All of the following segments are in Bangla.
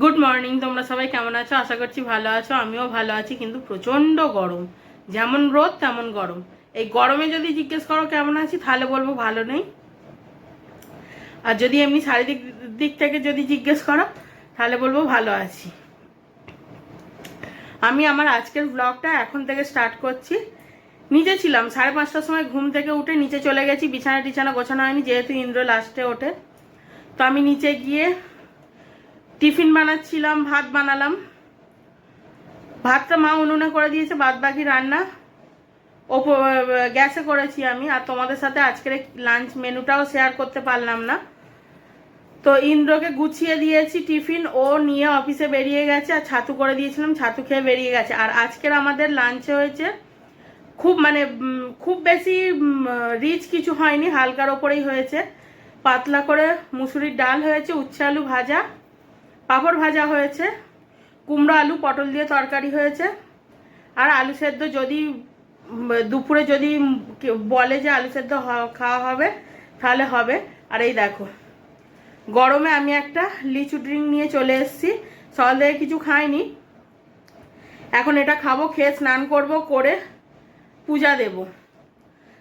Good morning. তোমরা সবাই কেমন আছো? আশা করছি ভালো আছো। আমিও ভালো আছি, কিন্তু প্রচণ্ড গরম। যেমন রোদ তেমন গরম। এই গরমে যদি জিজ্ঞেস করো কেমন আছি, তাহলে বলবো ভালো নেই। আর যদি এমনি শারীরিক দিক থেকে যদি জিজ্ঞেস করো, তাহলে বলবো ভালো আছি। আমি আমার আজকের ব্লগটা এখন থেকে স্টার্ট করছি। নিচে ছিলাম, 5:30টার সময় ঘুম থেকে উঠে নিচে চলে গেছি। বিছানা টিছানা গোছানো হয়নি, যেহেতু ইন্দ্র লাস্টে ওঠে। তো আমি নিচে গিয়ে টিফিন বানাচ্ছিলাম, ভাত বানালাম। ভাতটা মা উনুনে করে দিয়েছে, বাদ বাকি রান্না গ্যাসে করেছি আমি। আর তোমাদের সাথে আজকের লাঞ্চ মেনুটাও শেয়ার করতে পারলাম না। তো ইন্দ্রকে গুছিয়ে দিয়েছি টিফিন, ও নিয়ে অফিসে বেরিয়ে গেছে। আর ছাতু করে দিয়েছিলাম, ছাতু খেয়ে বেরিয়ে গেছে। আর আজকের আমাদের লাঞ্চে হয়েছে খুব বেশি রিচ কিছু হয়নি, হালকার ওপরেই হয়েছে। পাতলা করে মুসুরির ডাল হয়েছে, উচ্ছে আলু ভাজা, পাঁপড় ভাজা হয়েছে, কুমড়ো আলু পটল দিয়ে তরকারি হয়েছে। আর আলু সেদ্ধ, যদি দুপুরে যদি বলে যে আলু সেদ্ধ খাওয়া হবে তাহলে হবে। আর এই দেখো, গরমে আমি একটা লিচু ড্রিঙ্ক নিয়ে চলে এসেছি। সকাল থেকে কিছু খাইনি, এখন এটা খাবো। খেয়ে স্নান করব, করে পূজা দেব।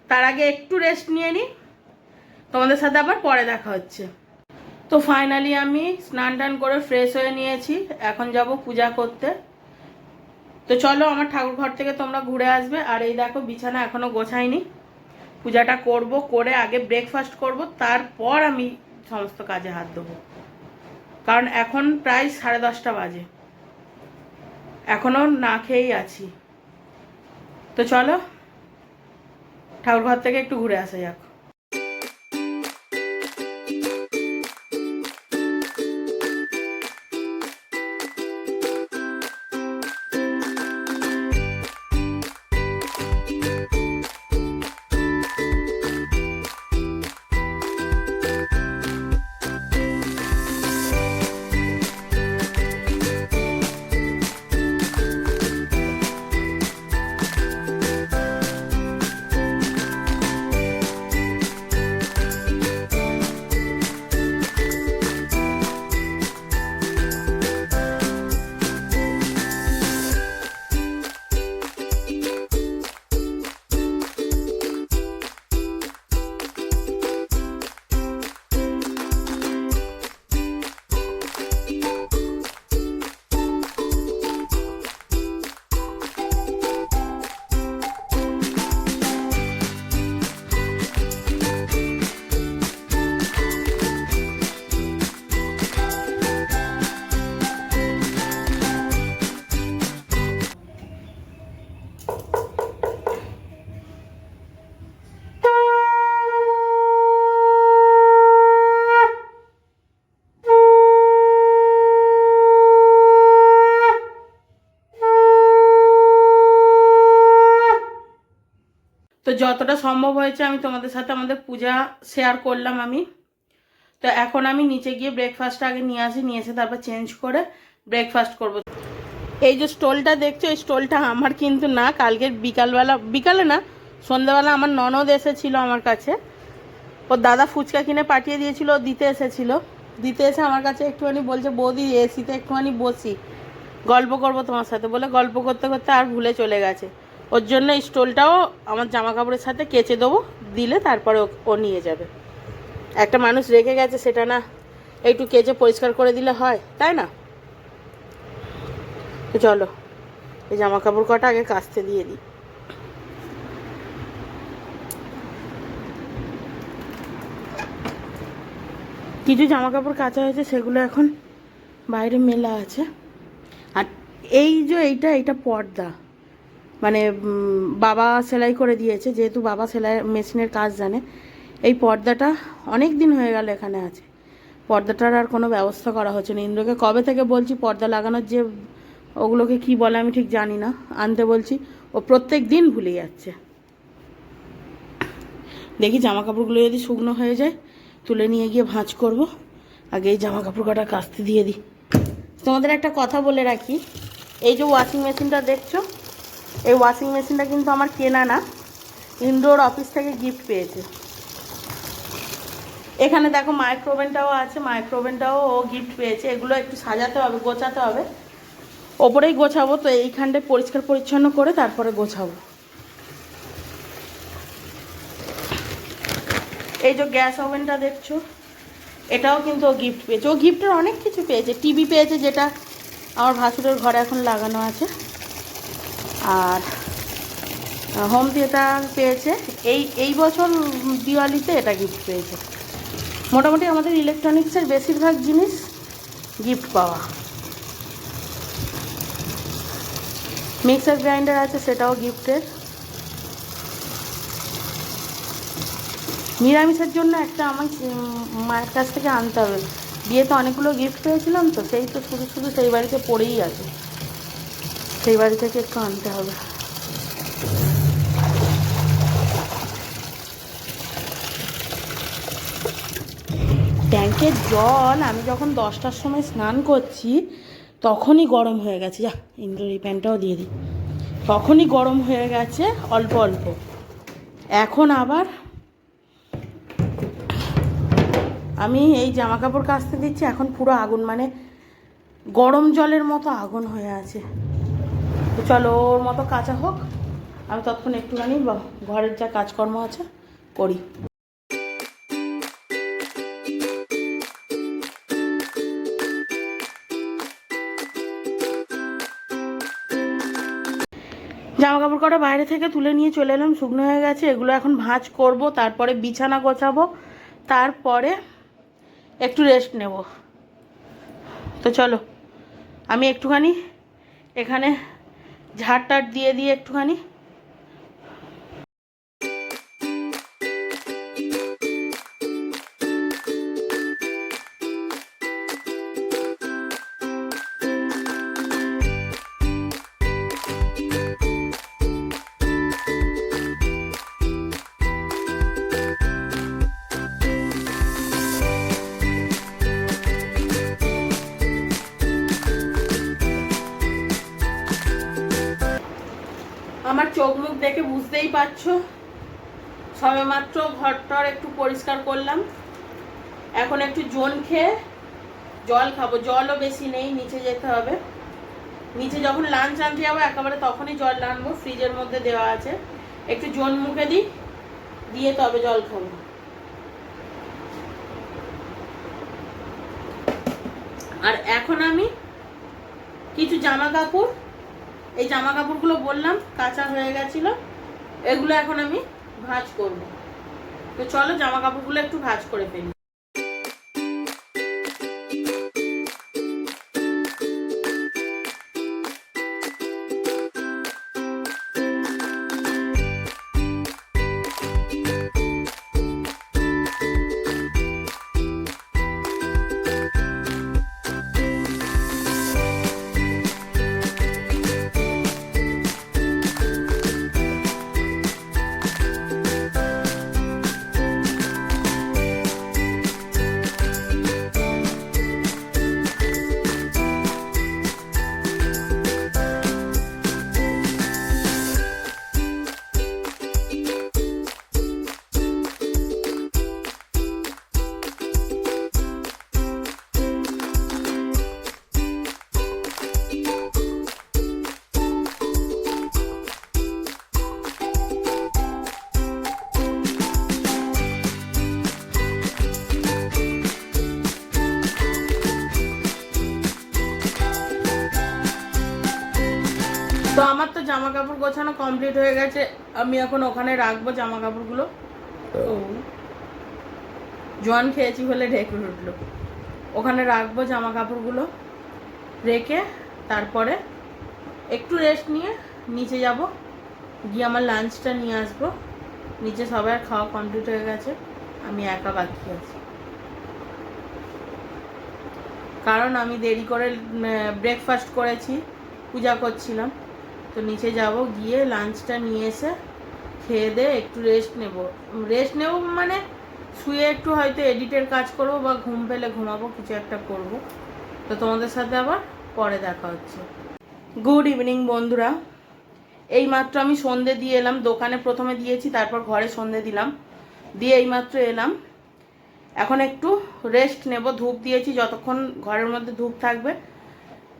তার আগে একটু রেস্ট নিয়ে নিই, তোমাদের সাথে আবার পরে দেখা হচ্ছে। তো ফাইনালি আমি স্নান টান করে ফ্রেশ হয়ে নিয়েছি, এখন যাব পূজা করতে। তো চলো, আমার ঠাকুর ঘর থেকে তোমরা ঘুরে আসবে। আর এই দেখো, বিছানা এখনো গোছাইনি। পূজাটা করব, করে আগে ব্রেকফাস্ট করব, তারপর আমি সমস্ত কাজে হাত দেবো। কারণ এখন প্রায় 10:30 বাজে, এখনো না খেয়েই আছি। তো চলো, ঠাকুর ঘর থেকে একটু ঘুরে আসা যাক। তো যতটা সম্ভব হয়েছে আমি তোমাদের সাথে আমাদের পূজা শেয়ার করলাম আমি। তো এখন আমি নিচে গিয়ে ব্রেকফাস্ট আগে নিয়ে এসে তারপর চেঞ্জ করে ব্রেকফাস্ট করব। এই যে স্টলটা দেখছো, এই স্টলটা আমার কিন্তু না। কালকের বিকালে না, সন্ধ্যাবেলা আমার ননদ এসেছিল আমার কাছে। ওর দাদা ফুচকা কিনে পাঠিয়ে দিয়েছিল, দিতে এসে আমার কাছে একটুখানি বলছে, বৌদি এসিতে একটুখানি বসি, গল্প করবো তোমার সাথে বলে, গল্প করতে করতে আর ভুলে চলে গেছে। ওর জন্য এই স্টোলটাও আমার জামা কাপড়ের সাথে কেচে দেবো, দিলে তারপরে ও নিয়ে যাবে। একটা মানুষ রেখে গেছে, সেটা না একটু কেচে পরিষ্কার করে দিলে হয়, তাই না? তো চলো, এই জামা কাপড় কটা আগে কাচতে দিয়ে দিই। কিছু জামা কাপড় কাচা হয়েছে, সেগুলো এখন বাইরে মেলা আছে। আর এই যে এইটা পর্দা, মানে বাবা সেলাই করে দিয়েছে, যেহেতু বাবা সেলাই মেশিনের কাজ জানে। এই পর্দাটা অনেক দিন হয়ে গেল এখানে আছে, পর্দাটার আর কোনো ব্যবস্থা করা হচ্ছে না। ইন্দ্রকে কবে থেকে বলছি পর্দা লাগানোর, যে ওগুলোকে কি বলে আমি ঠিক জানি না, আনতে বলছি, ও প্রত্যেক দিন ভুলে যাচ্ছে। দেখি জামা কাপড়গুলো যদি শুকনো হয়ে যায়, তুলে নিয়ে গিয়ে ভাঁজ করব। আগে এই জামা কাপড় কটা কাচতে দিয়ে দিই। তোমাদের একটা কথা বলে রাখি, এই যে ওয়াশিং মেশিনটা দেখছো, এই ওয়াশিং মেশিনটা কিন্তু আমার কেনা না, ইন্দ্রর অফিস থেকে গিফট পেয়েছে। এখানে দেখো মাইক্রোওভেনটাও আছে, মাইক্রোওভেনটাও ও গিফট পেয়েছে। এগুলো একটু সাজাতে হবে, গোছাতে হবে, ওপরেই গোছাবো। তো এইখানটায় পরিষ্কার পরিচ্ছন্ন করে তারপরে গোছাবো। এই যে গ্যাস ওভেনটা দেখছো, এটাও কিন্তু ও গিফট পেয়েছে। ও গিফটের অনেক কিছু পেয়েছে। টিভি পেয়েছে, যেটা আমার ভাসুরের ঘরে এখন লাগানো আছে। আর হোম থিয়েটার পেয়েছে। এই বছর দিওয়ালিতে এটা গিফট পেয়েছে। মোটামুটি আমাদের ইলেকট্রনিক্সের বেশিরভাগ জিনিস গিফট পাওয়া। মিক্সার গ্রাইন্ডার আছে, সেটাও গিফটের। নিরামিষের জন্য একটা আমার মায়ের কাছ থেকে আনতে হবে। বিয়েতে অনেকগুলো গিফট পেয়েছিলাম, তো সেই তো শুধু শুধু সেই বাড়িতে পড়েই আছে, সেই বাড়ি থেকে একটু আনতে হবে। ট্যাঙ্কের জল আমি যখন 10টার সময় স্নান করছি তখনই গরম হয়ে গেছে। যা ইন্দ্রের এই প্যান্টটাও দিয়ে দিই। তখনই গরম হয়ে গেছে অল্প অল্প। এখন আবার আমি এই জামা কাপড় কাচতে দিচ্ছি, এখন পুরো আগুন, মানে গরম জলের মতো আগুন হয়ে আছে। তো চলো ওর মতো কাঁচা হোক, আমি ততক্ষণ একটুখানি ঘরের যা কাজকর্ম আছে করি। জামা কাপড় কটা বাইরে থেকে তুলে নিয়ে চলে এলাম, শুকনো হয়ে গেছে। এগুলো এখন ভাঁজ করব, তারপরে বিছানা গোছাবো, তারপরে একটু রেস্ট নেব। তো চলো আমি একটুখানি এখানে ঝাড় টাড় দিয়ে দিয়ে একটুখানি। আমার চোখ মুখ দেখে বুঝতেই পারছো, সবে মাত্র ঘরটার একটু পরিষ্কার করলাম। এখন একটু জল খেয়ে জল খাবো। জলও বেশি নেই, নিচে যেতে হবে। নিচে যখন লাঞ্চ আনতে যাবো একেবারে তখনই জল আনবো, ফ্রিজের মধ্যে দেওয়া আছে। একটু জল মুখে দিই, দিয়ে তবে জল খাবো। আর এখন আমি কিছু জামা কাপড়, এই জামা কাপড়গুলো বললাম কাঁচা হয়ে গেছিল, এগুলো এখন আমি ভাঁজ করব। তো চলো জামা কাপড়গুলো একটু ভাঁজ করে ফেলি। তো আমার তো জামা কাপড় গোছানো কমপ্লিট হয়ে গেছে। আমি এখন ওখানে রাখবো জামা কাপড়গুলো। জোয়ান খেয়েছি বলে ঢেকে উঠলো। ওখানে রাখবো জামা কাপড়গুলো, রেখে তারপরে একটু রেস্ট নিয়ে নিচে যাব, গিয়ে আমার লাঞ্চটা নিয়ে আসবো। নিচে সবার খাওয়া কমপ্লিট হয়ে গেছে, আমি একা বাকি আছি। কারণ আমি দেরি করে ব্রেকফাস্ট করেছি, পূজা করছিলাম। তো নিচে যাব, গিয়ে লাঞ্চটা নিয়ে এসে খেয়ে দিয়ে একটু রেস্ট নেব মানে শুয়ে একটু হয়তো এডিটের কাজ করব, বা ঘুম পেলে ঘুমাবো, কিছু একটা করব। তো তোমাদের সাথে আবার পরে দেখা হচ্ছে। গুড ইভিনিং বন্ধুরা। এইমাত্র আমি সন্ধে দিয়ে এলাম। দোকানে প্রথমে দিয়েছি, তারপর ঘরে সন্ধে দিলাম, দিয়ে এইমাত্র এলাম। এখন একটু রেস্ট নেব। ধূপ দিয়েছি, যতক্ষণ ঘরের মধ্যে ধূপ থাকবে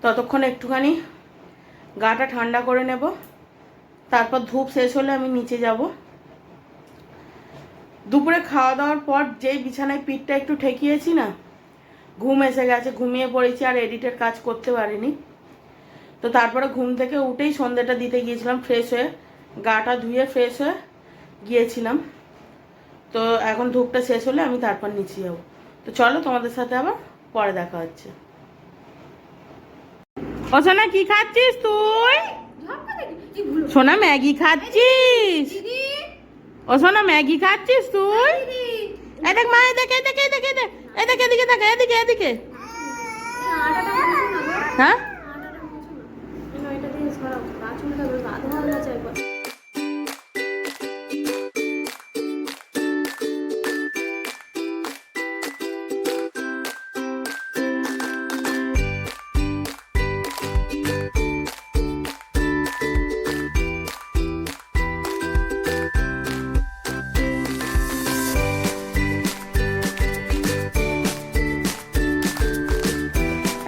ততক্ষণ একটুখানি গাটা ঠান্ডা করে নেব। তারপর ধূপ শেষ হলে আমি নিচে যাব। দুপুরে খাওয়া দাওয়ার পর যেই বিছানায় পিঠটা একটু ঠেকিয়েছি না, ঘুম এসে গেছে, ঘুমিয়ে পড়েছি, আর এডিটের কাজ করতে পারিনি। তো তারপরে ঘুম থেকে উঠেই সন্ধ্যাটা দিতে গিয়েছিলাম, ফ্রেশ হয়ে গাটা ধুয়ে ফ্রেশ হয়ে গিয়েছিলাম। তো এখন ধূপটা শেষ হলে আমি তারপর নিচে যাবো। তো চলো, তোমাদের সাথে আবার পরে দেখা হচ্ছে। ও সোনা, কি খাচ্ছিস তুই? সোনা, ম্যাগি খাচ্ছিস? ও সোনা, ম্যাগি খাচ্ছিস তুই? এই দেখ মা, এই দেখ, এই দেখ, এই দেখ, এই দেখ, এই দেখ, এদিকে দেখ, এদিকে, এদিকে। হ্যাঁ,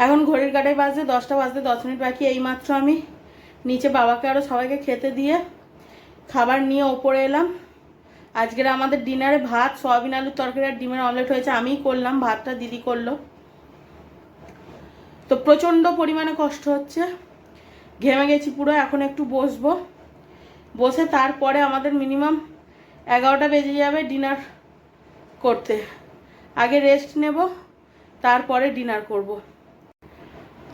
এখন ঘড়ির কাঁটায় বাজে 10টা বাজতে 10 মিনিট বাকি। এইমাত্র আমি নিচে বাবাকে আরও সবাইকে খেতে দিয়ে খাবার নিয়ে ওপরে এলাম। আজকের আমাদের ডিনারে ভাত, সয়াবিন আলুর তরকারি আর ডিমের অমলেট হয়েছে। আমিই করলাম, ভাতটা দিদি করলো। তো প্রচণ্ড পরিমাণে কষ্ট হচ্ছে, ঘেমে গেছি পুরো। এখন একটু বসবো, বসে তারপরে আমাদের মিনিমাম 11টা বেজে যাবে ডিনার করতে। আগে রেস্ট নেব, তারপরে ডিনার করব।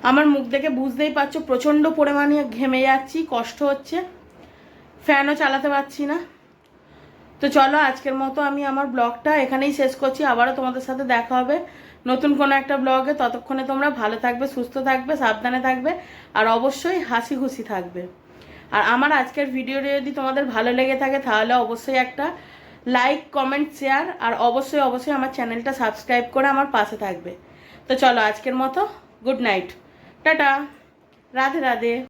আমার মুখ দেখে বুঝতেই পারছো প্রচণ্ড পরিমাণে ঘেমে যাচ্ছি, কষ্ট হচ্ছে, ফ্যানও চালাতে পারছি না। তো চলো, আজকের মতো আমি আমার ব্লগটা এখানেই শেষ করছি। আবারও তোমাদের সাথে দেখা হবে নতুন কোনো একটা ব্লগে। ততক্ষণে তোমরা ভালো থাকবে, সুস্থ থাকবে, সাবধানে থাকবে, আর অবশ্যই হাসি খুশি থাকবে। আর আমার আজকের ভিডিওটি যদি তোমাদের ভালো লেগে থাকে তাহলে অবশ্যই একটা লাইক, কমেন্ট, শেয়ার, আর অবশ্যই অবশ্যই আমার চ্যানেলটা সাবস্ক্রাইব করে আমার পাশে থাকবে। তো চলো, আজকের মতো good night, tata, Radhe Radhe.